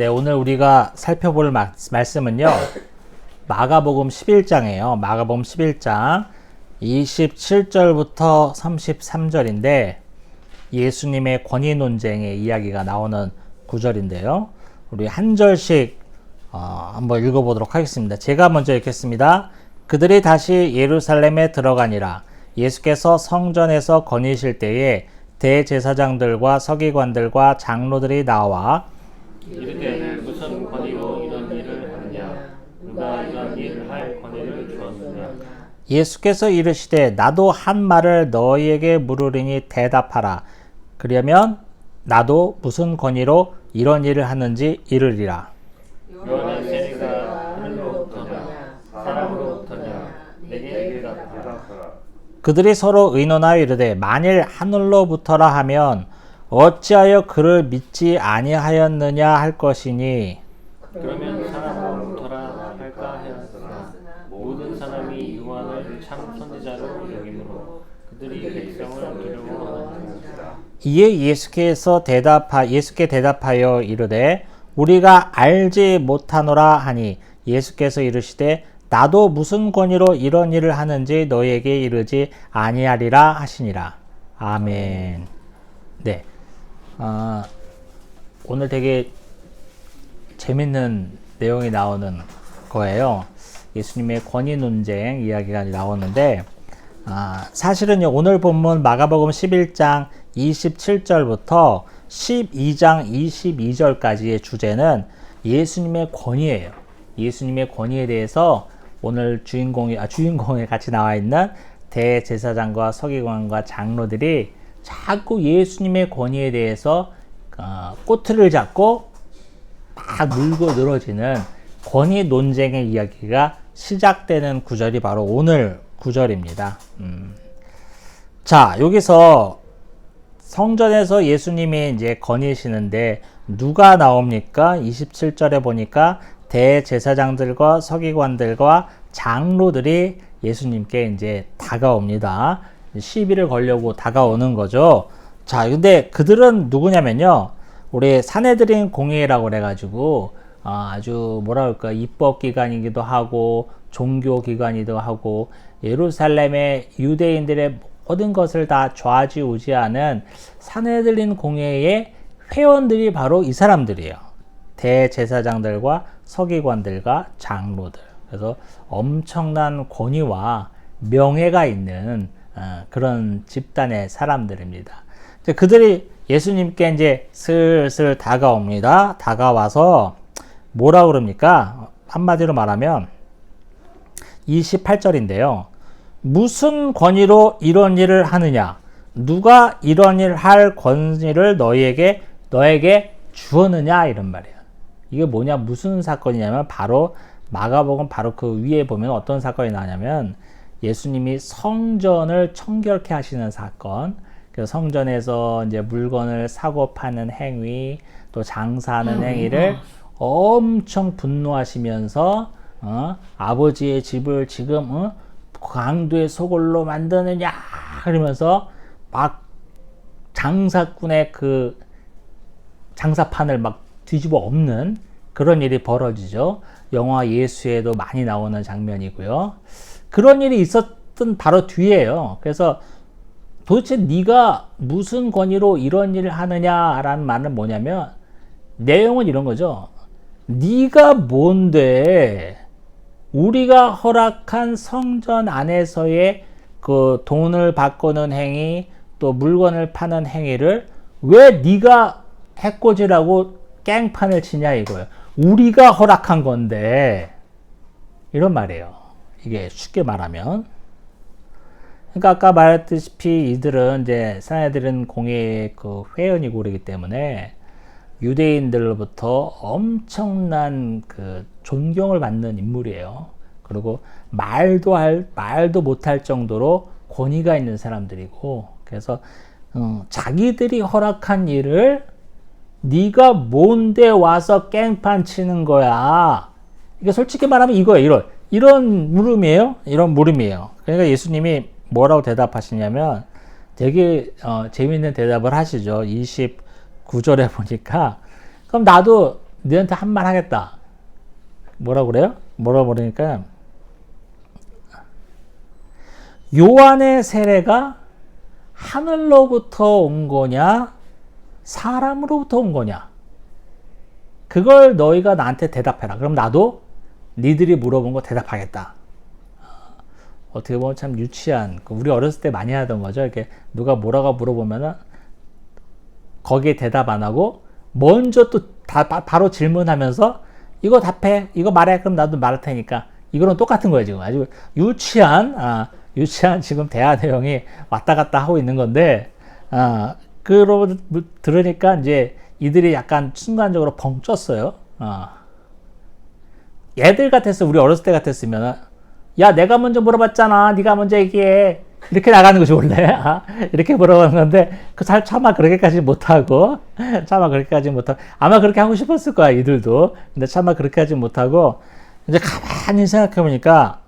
네, 오늘 우리가 살펴볼 말씀은요. 마가복음 11장이에요. 마가복음 11장 27절부터 33절인데 예수님의 권위 논쟁의 이야기가 나오는 구절인데요. 우리 한 절씩 한번 읽어보도록 하겠습니다. 제가 먼저 읽겠습니다. 그들이 다시 예루살렘에 들어가니라. 예수께서 성전에서 거니실 때에 대제사장들과 서기관들과 장로들이 나와 이르되 무슨 권위로 이런 일을 하느냐? 누가 이런 일을 할 권위를 주었느냐? 예수께서 이르시되 나도 한 말을 너희에게 물으리니 대답하라. 그러면 나도 무슨 권위로 이런 일을 하는지 이르리라. 요한의 세례가 하늘로부터냐 사람으로부터냐? 내게 대답하라. 그들이 서로 의논하여 이르되 만일 하늘로부터라 하면 어찌하여 그를 믿지 아니하였느냐 할 것이니 그러면 사람으로부터라 할까 하였으나 모든 사람이 요한을 참 선지자로 여기므로 그들이 백성을 두려워하는지라. 이에 예수께 대답하여 이르되 우리가 알지 못하노라 하니 예수께서 이르시되 나도 무슨 권위로 이런 일을 하는지 너희에게 이르지 아니하리라 하시니라. 아멘. 네. 오늘 되게 재밌는 내용이 나오는 거예요. 예수님의 권위 논쟁 이야기가 나오는데 사실은요, 오늘 본문 마가복음 11장 27절부터 12장 22절까지의 주제는 예수님의 권위예요. 예수님의 권위에 대해서 오늘 주인공에 같이 나와 있는 대제사장과 서기관과 장로들이 자꾸 예수님의 권위에 대해서 꼬투리를 잡고 막 물고 늘어지는 권위 논쟁의 이야기가 시작되는 구절이 바로 오늘 구절입니다. 자, 여기서 성전에서 예수님이 이제 거니시는데 누가 나옵니까? 27절에 보니까 대제사장들과 서기관들과 장로들이 예수님께 이제 다가옵니다. 시비를 걸려고 다가오는 거죠. 자, 근데 그들은 누구냐면요. 우리 산헤드린 공회라고 그래가지고 아주 뭐라 그럴까 입법기관이기도 하고 종교기관이기도 하고 예루살렘의 유대인들의 모든 것을 다 좌지우지하는 산헤드린 공회의 회원들이 바로 이 사람들이에요. 대제사장들과 서기관들과 장로들. 그래서 엄청난 권위와 명예가 있는 그런 집단의 사람들입니다. 그들이 예수님께 이제 슬슬 다가옵니다. 다가와서 뭐라 그럽니까? 한마디로 말하면 28절인데요. 무슨 권위로 이런 일을 하느냐? 누가 이런 일을 할 권위를 너에게 주었느냐? 이런 말이에요. 이게 뭐냐? 무슨 사건이냐면 바로 마가복음 바로 그 위에 보면 어떤 사건이 나냐면 예수님이 성전을 청결케 하시는 사건, 그 성전에서 이제 물건을 사고 파는 행위, 또 장사하는 행위를 엄청 분노하시면서 아버지의 집을 지금 강도의 소굴로 만드느냐 그러면서 막 장사꾼의 그 장사판을 막 뒤집어 엎는 그런 일이 벌어지죠. 영화 예수에도 많이 나오는 장면이고요. 그런 일이 있었던 바로 뒤에요. 그래서 도대체 네가 무슨 권위로 이런 일을 하느냐라는 말은 뭐냐면 내용은 이런 거죠. 네가 뭔데 우리가 허락한 성전 안에서의 그 돈을 바꾸는 행위 또 물건을 파는 행위를 왜 네가 해코지라고 깽판을 치냐 이거예요. 우리가 허락한 건데 이런 말이에요. 이게 쉽게 말하면 그러니까 아까 말했다시피 이들은 이제 산헤드린 공회의 그 회원이고 그러기 때문에 유대인들로부터 엄청난 그 존경을 받는 인물이에요. 그리고 말도 못할 정도로 권위가 있는 사람들이고 그래서 자기들이 허락한 일을 네가 뭔데 와서 깽판 치는 거야. 이게 솔직히 말하면 이거예요. 이런 물음이에요. 이런 물음이에요. 그러니까 예수님이 뭐라고 대답하시냐면 되게 재미있는 대답을 하시죠. 29절에 보니까 그럼 나도 너한테 한 말 하겠다. 뭐라고 그래요? 뭐라고 그러니까 요한의 세례가 하늘로부터 온 거냐 사람으로부터 온 거냐 그걸 너희가 나한테 대답해라. 그럼 나도 니들이 물어본 거 대답하겠다. 어떻게 보면 참 유치한, 우리 어렸을 때 많이 하던 거죠. 이렇게 누가 뭐라고 물어보면은 거기에 대답 안 하고 먼저 또 바로 질문하면서 이거 답해, 이거 말해, 그럼 나도 말할 테니까. 이거랑 똑같은 거예요. 지금 아주 유치한 지금 대화 내용이 왔다 갔다 하고 있는 건데, 그러고 들으니까 이제 이들이 약간 순간적으로 벙 쪘어요. 얘들 같았어. 우리 어렸을 때 같았으면 야, 내가 먼저 물어봤잖아, 네가 먼저 얘기해, 이렇게 나가는 거지 원래. 이렇게 물어보는 건데 차마 그렇게까지 못하고 아마 그렇게 하고 싶었을 거야 이들도. 근데 차마 그렇게까지 못하고 이제 가만히 생각해 보니까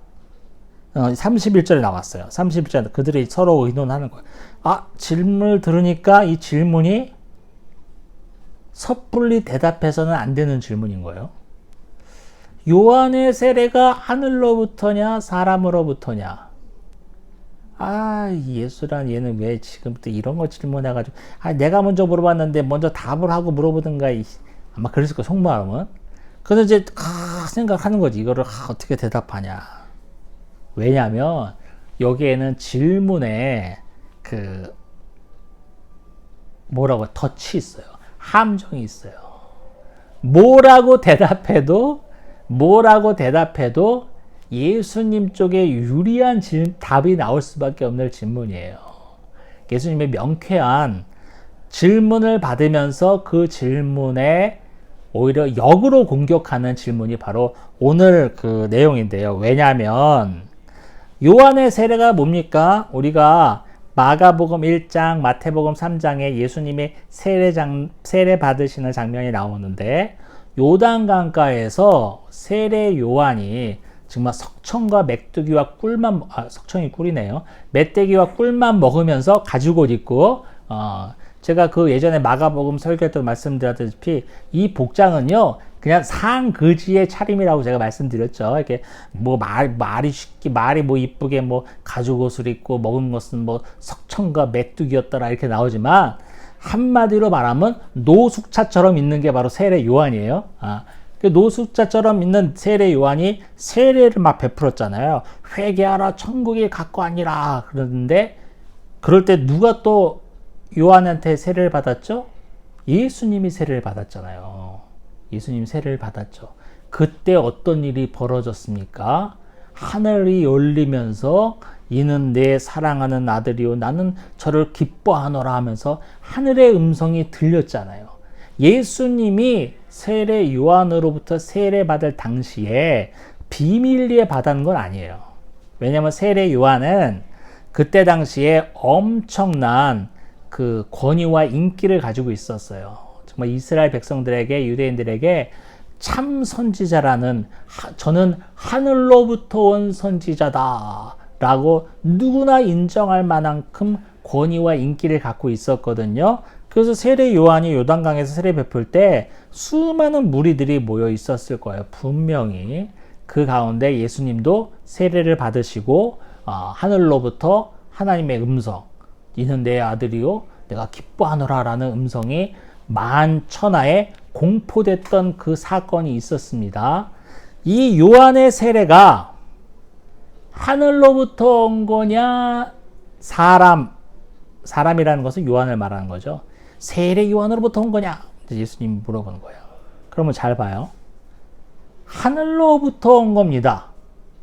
31절에 나왔어요. 31절에 그들이 서로 의논하는 거예요. 질문을 들으니까 이 질문이 섣불리 대답해서는 안 되는 질문인 거예요. 요한의 세례가 하늘로부터냐 사람으로부터냐. 예수란 얘는 왜 지금부터 이런 거 질문해가지고 내가 먼저 물어봤는데 먼저 답을 하고 물어보든가. 아마 그랬을 거야 속마음은. 그래서 이제 생각하는 거지. 이거를 어떻게 대답하냐. 왜냐하면 여기에는 질문에 뭐라고 덫이 있어요. 함정이 있어요. 뭐라고 대답해도 예수님 쪽에 유리한 답이 나올 수밖에 없는 질문이에요. 예수님의 명쾌한 질문을 받으면서 그 질문에 오히려 역으로 공격하는 질문이 바로 오늘 그 내용인데요. 왜냐하면 요한의 세례가 뭡니까? 우리가 마가복음 1장, 마태복음 3장에 예수님이 세례 받으시는 장면이 나오는데 요단강가에서 세례 요한이 정말 석청과 메뚜기와 꿀만 석청이 꿀이네요. 메뚜기와 꿀만 먹으면서 가죽옷 입고 제가 그 예전에 마가복음 설교 때 말씀드렸다시피 이 복장은요 그냥 상그지의 차림이라고 제가 말씀드렸죠. 이렇게 뭐 말이 뭐 이쁘게 뭐 가죽옷을 입고 먹은 것은 뭐 석청과 메뚜기였더라 이렇게 나오지만 한마디로 말하면 노숙자처럼 있는 게 바로 세례 요한이에요. 그 노숙자처럼 있는 세례 요한이 세례를 막 베풀었잖아요. 회개하라, 천국이 갖고 아니라. 그러는데 그럴 때 누가 또 요한한테 세례를 받았죠? 예수님이 세례를 받았잖아요. 예수님 세례를 받았죠. 그때 어떤 일이 벌어졌습니까? 하늘이 열리면서 이는 내 사랑하는 아들이요 나는 저를 기뻐하노라 하면서 하늘의 음성이 들렸잖아요. 예수님이 세례 요한으로부터 세례 받을 당시에 비밀리에 받은 건 아니에요. 왜냐하면 세례 요한은 그때 당시에 엄청난 그 권위와 인기를 가지고 있었어요. 정말 이스라엘 백성들에게, 유대인들에게 참 선지자라는, 저는 하늘로부터 온 선지자다 라고 누구나 인정할 만큼 권위와 인기를 갖고 있었거든요. 그래서 세례 요한이 요단강에서 세례 베풀 때 수많은 무리들이 모여 있었을 거예요. 분명히. 그 가운데 예수님도 세례를 받으시고 하늘로부터 하나님의 음성, 이는 내 아들이요 내가 기뻐하노라 라는 음성이 만천하에 공포됐던 그 사건이 있었습니다. 이 요한의 세례가 하늘로부터 온 거냐 사람이라는 것은 요한을 말하는 거죠. 세례 요한으로부터 온 거냐 예수님이 물어보는 거예요. 그러면 잘 봐요. 하늘로부터 온 겁니다.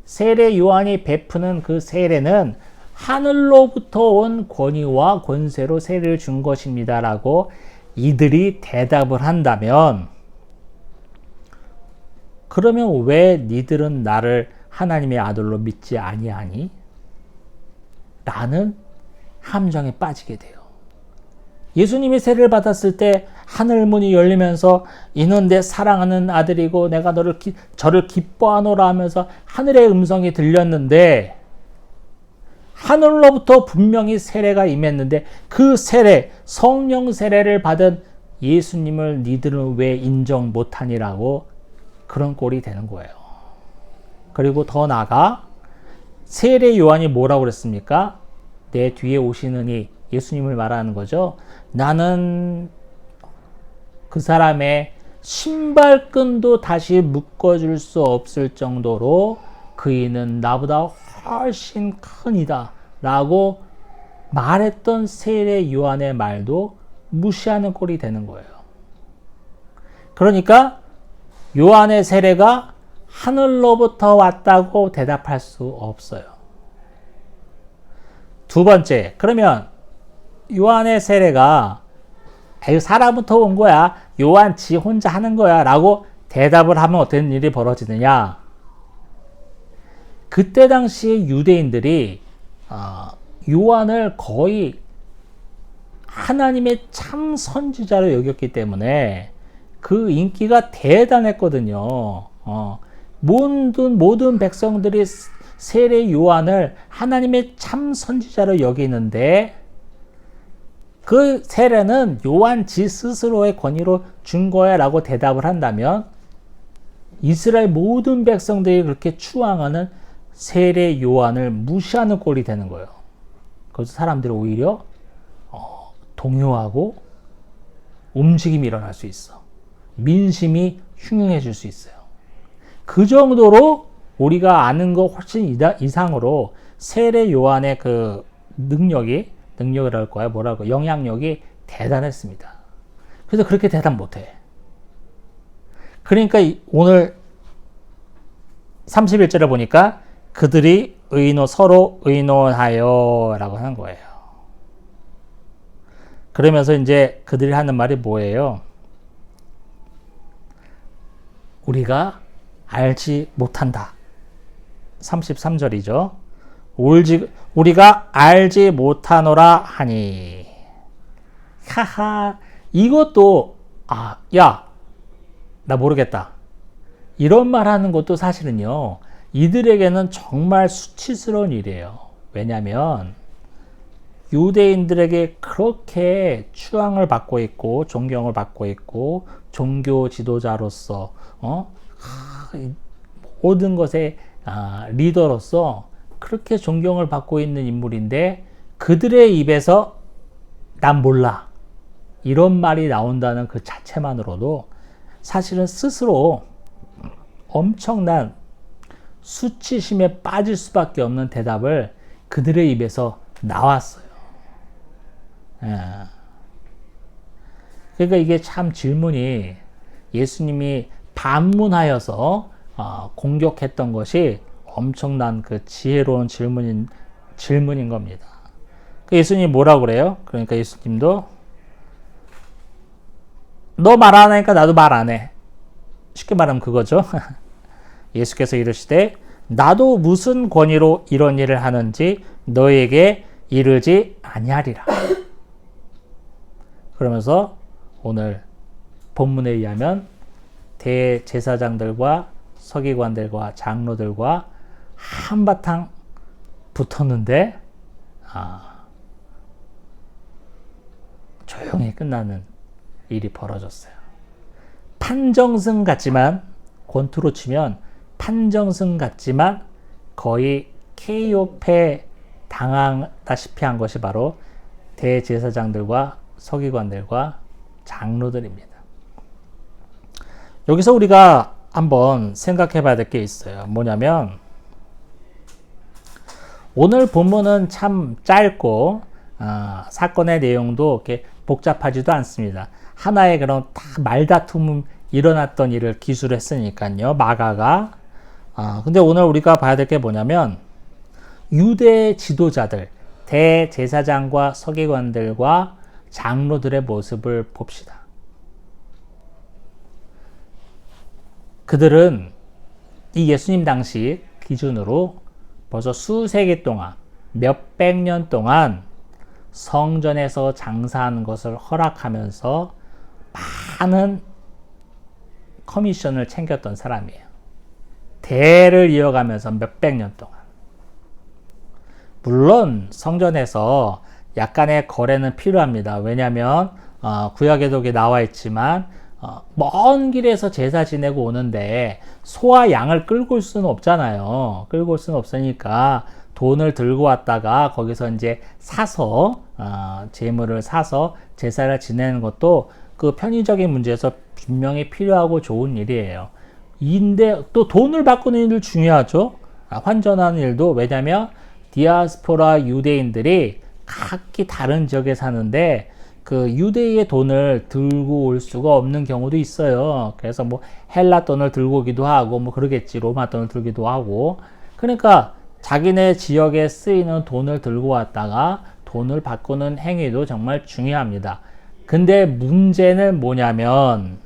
세례 요한이 베푸는 그 세례는 하늘로부터 온 권위와 권세로 세례를 준 것입니다 라고 이들이 대답을 한다면, 그러면 왜 니들은 나를 하나님의 아들로 믿지 아니하니? 라는 함정에 빠지게 돼요. 예수님이 세례를 받았을 때 하늘문이 열리면서 이는 내 사랑하는 아들이고 내가 저를 기뻐하노라 하면서 하늘의 음성이 들렸는데, 하늘로부터 분명히 세례가 임했는데 그 세례, 성령 세례를 받은 예수님을 니들은 왜 인정 못하니라고 그런 꼴이 되는 거예요. 그리고 더 나아가 세례 요한이 뭐라고 그랬습니까? 내 뒤에 오시는 이 예수님을 말하는 거죠. 나는 그 사람의 신발끈도 다시 묶어줄 수 없을 정도로 그이는 나보다 훨씬 큰 이다 라고 말했던 세례 요한의 말도 무시하는 꼴이 되는 거예요. 그러니까 요한의 세례가 하늘로부터 왔다고 대답할 수 없어요. 두 번째, 그러면 요한의 세례가 사람부터 온 거야. 요한 지 혼자 하는 거야. 라고 대답을 하면 어떤 일이 벌어지느냐. 그때 당시에 유대인들이 요한을 거의 하나님의 참 선지자로 여겼기 때문에 그 인기가 대단했거든요. 모든 백성들이 세례 요한을 하나님의 참 선지자로 여기는데 그 세례는 요한 지 스스로의 권위로 준 거야 라고 대답을 한다면 이스라엘 모든 백성들이 그렇게 추앙하는 세례 요한을 무시하는 꼴이 되는 거예요. 그래서 사람들이 오히려 동요하고 움직임이 일어날 수 있어. 민심이 흉흉해질 수 있어요. 그 정도로 우리가 아는 거 훨씬 이상으로 세례 요한의 그 능력이랄 거야, 영향력이 대단했습니다. 그래서 그렇게 대답 못해. 그러니까 오늘 31절에 보니까 그들이 서로 의논하여 라고 하는 거예요. 그러면서 이제 그들이 하는 말이 뭐예요? 우리가 알지 못한다. 33절이죠. 우리가 알지 못하노라 하니. 하하, 이것도, 야, 나 모르겠다. 이런 말 하는 것도 사실은요, 이들에게는 정말 수치스러운 일이에요. 왜냐하면, 유대인들에게 그렇게 추앙을 받고 있고, 존경을 받고 있고, 종교 지도자로서, 모든 것의 리더로서 그렇게 존경을 받고 있는 인물인데 그들의 입에서 난 몰라 이런 말이 나온다는 그 자체만으로도 사실은 스스로 엄청난 수치심에 빠질 수밖에 없는 대답을 그들의 입에서 나왔어요. 그러니까 이게 참 질문이 예수님이 반문하여서 공격했던 것이 엄청난 그 지혜로운 질문인 겁니다. 그 예수님이 뭐라고 그래요? 그러니까 예수님도 너 말 안 하니까 나도 말 안 해. 쉽게 말하면 그거죠. 예수께서 이르시되 나도 무슨 권위로 이런 일을 하는지 너에게 이르지 아니하리라. 그러면서 오늘 본문에 의하면 대제사장들과 서기관들과 장로들과 한바탕 붙었는데 조용히 끝나는 일이 벌어졌어요. 판정승 같지만 권투로 치면 판정승 같지만 거의 KO패 당하다시피 한 것이 바로 대제사장들과 서기관들과 장로들입니다. 여기서 우리가 한번 생각해 봐야 될 게 있어요. 뭐냐면 오늘 본문은 참 짧고 사건의 내용도 이렇게 복잡하지도 않습니다. 하나의 그런 다 말다툼 일어났던 일을 기술했으니까요. 마가가. 근데 오늘 우리가 봐야 될 게 뭐냐면 유대 지도자들, 대제사장과 서기관들과 장로들의 모습을 봅시다. 그들은 이 예수님 당시 기준으로 벌써 수세기 동안, 몇백 년 동안 성전에서 장사하는 것을 허락하면서 많은 커미션을 챙겼던 사람이에요. 대를 이어가면서 몇백 년 동안. 물론 성전에서 약간의 거래는 필요합니다. 왜냐하면 구약에도 그게 나와 있지만 먼 길에서 제사 지내고 오는데 소와 양을 끌고 올 수는 없잖아요. 끌고 올 수는 없으니까 돈을 들고 왔다가 거기서 이제 사서 제물을 사서 제사를 지내는 것도 그 편의적인 문제에서 분명히 필요하고 좋은 일이에요. 인데 또 돈을 바꾸는 일 중요하죠. 환전하는 일도. 왜냐하면 디아스포라 유대인들이 각기 다른 지역에 사는데 그 유대의 돈을 들고 올 수가 없는 경우도 있어요. 그래서 뭐 헬라 돈을 들고 오기도 하고 뭐 그러겠지. 로마 돈을 들기도 하고. 그러니까 자기네 지역에 쓰이는 돈을 들고 왔다가 돈을 바꾸는 행위도 정말 중요합니다. 근데 문제는 뭐냐면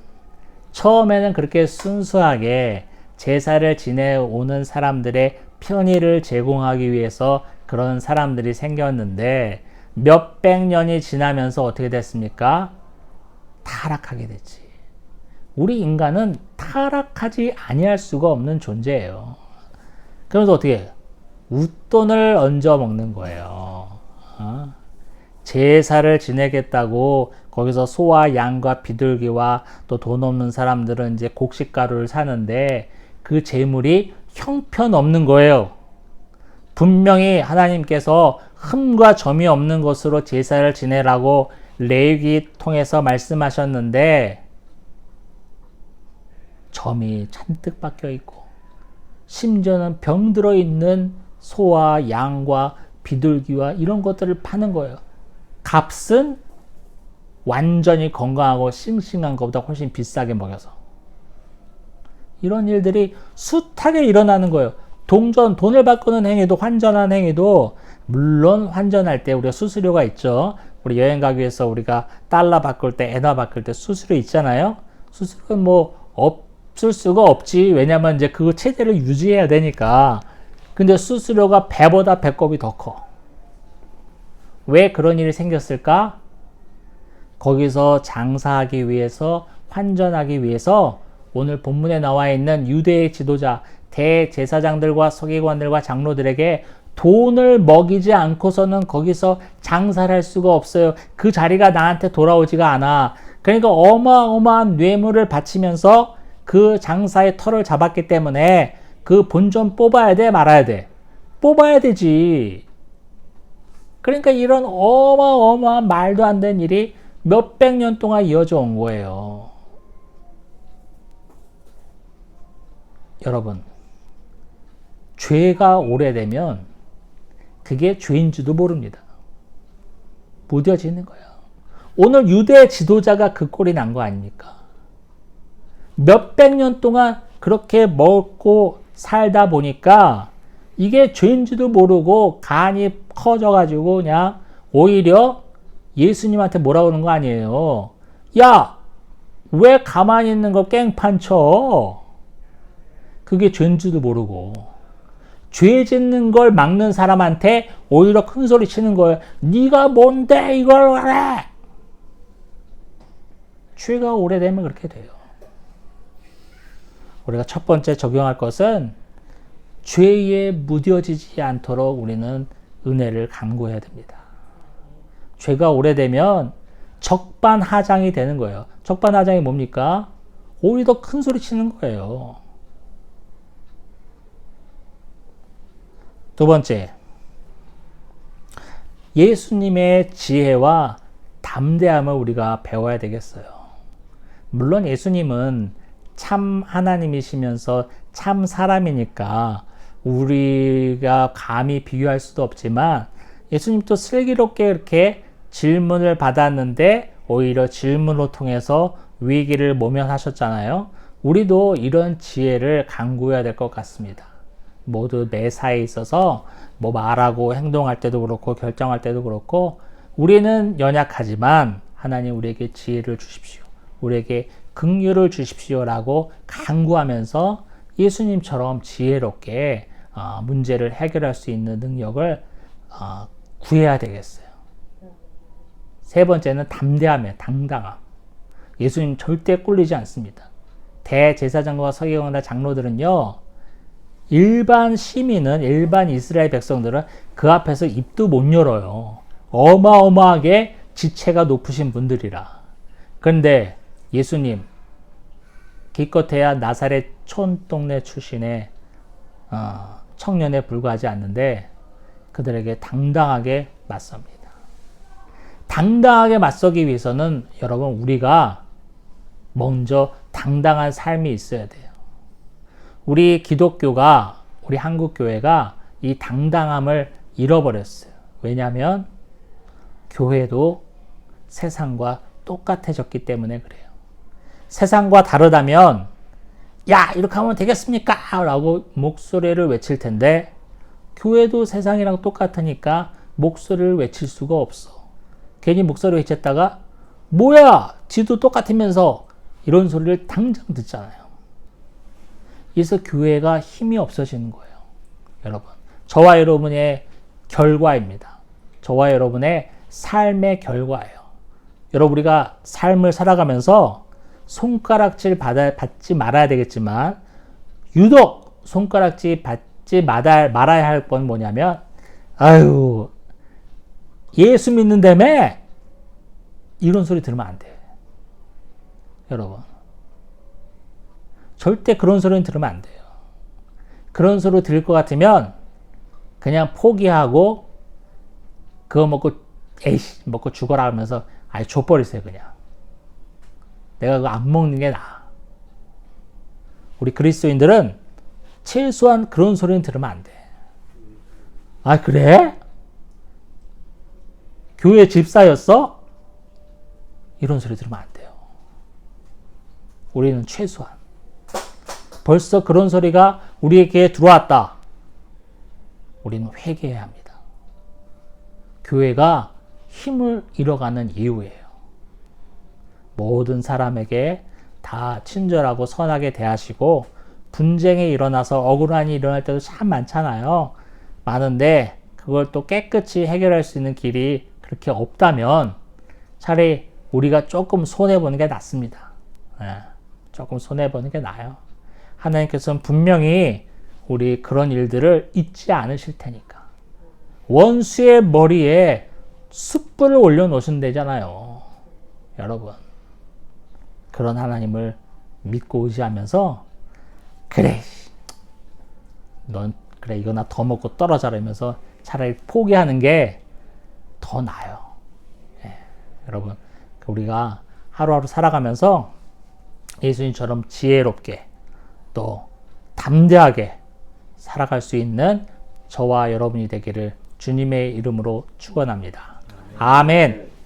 처음에는 그렇게 순수하게 제사를 지내오는 사람들의 편의를 제공하기 위해서 그런 사람들이 생겼는데 몇백 년이 지나면서 어떻게 됐습니까? 타락하게 됐지. 우리 인간은 타락하지 아니할 수가 없는 존재예요. 그러면서 어떻게 해요? 웃돈을 얹어 먹는 거예요. 제사를 지내겠다고 거기서 소와 양과 비둘기와 또 돈 없는 사람들은 이제 곡식가루를 사는데 그 재물이 형편없는 거예요. 분명히 하나님께서 흠과 점이 없는 것으로 제사를 지내라고 레위기 통해서 말씀하셨는데 점이 잔뜩 박혀 있고 심지어는 병들어 있는 소와 양과 비둘기와 이런 것들을 파는 거예요. 값은 완전히 건강하고 싱싱한 것보다 훨씬 비싸게 먹여서. 이런 일들이 숱하게 일어나는 거예요. 돈을 바꾸는 행위도, 환전하는 행위도, 물론 환전할 때 우리가 수수료가 있죠. 우리 여행 가기 위해서 우리가 달러 바꿀 때, 엔화 바꿀 때 수수료 있잖아요. 수수료는 뭐 없을 수가 없지. 왜냐면 이제 그 체제를 유지해야 되니까. 근데 수수료가 배보다 배꼽이 더 커. 왜 그런 일이 생겼을까? 거기서 장사하기 위해서, 환전하기 위해서 오늘 본문에 나와 있는 유대의 지도자, 대제사장들과 서기관들과 장로들에게 돈을 먹이지 않고서는 거기서 장사를 할 수가 없어요. 그 자리가 나한테 돌아오지가 않아. 그러니까 어마어마한 뇌물을 바치면서 그 장사의 털을 잡았기 때문에 그 본전 뽑아야 돼, 말아야 돼? 뽑아야 되지. 그러니까 이런 어마어마한 말도 안 되는 일이 몇백 년 동안 이어져 온 거예요. 여러분, 죄가 오래되면 그게 죄인지도 모릅니다. 무뎌지는 거예요. 오늘 유대 지도자가 그 꼴이 난 거 아닙니까? 몇백 년 동안 그렇게 먹고 살다 보니까 이게 죄인지도 모르고 간이 커져가지고 그냥 오히려 예수님한테 뭐라 그러는 거 아니에요. 야, 왜 가만히 있는 거 깽판 쳐? 그게 죄인지도 모르고. 죄 짓는 걸 막는 사람한테 오히려 큰 소리 치는 거예요. 네가 뭔데 이걸 해? 죄가 오래되면 그렇게 돼요. 우리가 첫 번째 적용할 것은 죄에 무뎌지지 않도록 우리는 은혜를 간구해야 됩니다. 죄가 오래되면 적반하장이 되는 거예요. 적반하장이 뭡니까? 오히려 더 큰 소리 치는 거예요. 두 번째, 예수님의 지혜와 담대함을 우리가 배워야 되겠어요. 물론 예수님은 참 하나님이시면서 참 사람이니까 우리가 감히 비교할 수도 없지만 예수님도 슬기롭게 이렇게 질문을 받았는데 오히려 질문을 통해서 위기를 모면하셨잖아요. 우리도 이런 지혜를 간구해야 될 것 같습니다. 모두 매사에 있어서 뭐 말하고 행동할 때도 그렇고 결정할 때도 그렇고 우리는 연약하지만 하나님 우리에게 지혜를 주십시오. 우리에게 긍휼을 주십시오라고 간구하면서 예수님처럼 지혜롭게 문제를 해결할 수 있는 능력을 구해야 되겠어요. 세 번째는 담대함이에요. 당당함. 예수님 절대 꿀리지 않습니다. 대제사장과 서기관과 장로들은요. 일반 시민은, 일반 이스라엘 백성들은 그 앞에서 입도 못 열어요. 어마어마하게 지체가 높으신 분들이라. 그런데 예수님 기껏해야 나사렛 촌동네 출신의 청년에 불과하지 않는데 그들에게 당당하게 맞섭니다. 당당하게 맞서기 위해서는 여러분 우리가 먼저 당당한 삶이 있어야 돼요. 우리 기독교가 우리 한국교회가 이 당당함을 잃어버렸어요. 왜냐하면 교회도 세상과 똑같아졌기 때문에 그래요. 세상과 다르다면 야 이렇게 하면 되겠습니까? 라고 목소리를 외칠 텐데 교회도 세상이랑 똑같으니까 목소리를 외칠 수가 없어. 괜히 목소리 외쳤다가 뭐야 지도 똑같으면서 이런 소리를 당장 듣잖아요. 그래서 교회가 힘이 없어지는 거예요. 여러분 저와 여러분의 결과입니다. 저와 여러분의 삶의 결과예요. 여러분 우리가 삶을 살아가면서 손가락질 받지 말아야 되겠지만 유독 손가락질 받지 말아야 할 건 뭐냐면 아유 예수 믿는다며 이런 소리 들으면 안 돼. 여러분 절대 그런 소리는 들으면 안 돼요. 그런 소리 들을 것 같으면 그냥 포기하고 그거 먹고 에이씨 먹고 죽어라 하면서 아예 줘버리세요. 그냥 내가 그거 안 먹는 게 나아. 우리 그리스도인들은 최소한 그런 소리는 들으면 안 돼. 아 그래? 교회 집사였어? 이런 소리 들으면 안 돼요. 우리는 최소한 벌써 그런 소리가 우리에게 들어왔다. 우리는 회개해야 합니다. 교회가 힘을 잃어가는 이유예요. 모든 사람에게 다 친절하고 선하게 대하시고 분쟁이 일어나서 억울한 일이 일어날 때도 참 많잖아요. 많은데 그걸 또 깨끗이 해결할 수 있는 길이 그렇게 없다면 차라리 우리가 조금 손해보는 게 낫습니다. 조금 손해보는 게 나아요. 하나님께서는 분명히 우리 그런 일들을 잊지 않으실 테니까. 원수의 머리에 숯불을 올려놓으신다잖아요. 여러분 그런 하나님을 믿고 의지하면서 그래 넌 그래 이거 나 더 먹고 떨어져라 이러면서 차라리 포기하는 게 더 나아요. 여러분 우리가 하루하루 살아가면서 예수님처럼 지혜롭게 또 담대하게 살아갈 수 있는 저와 여러분이 되기를 주님의 이름으로 축원합니다. 아멘.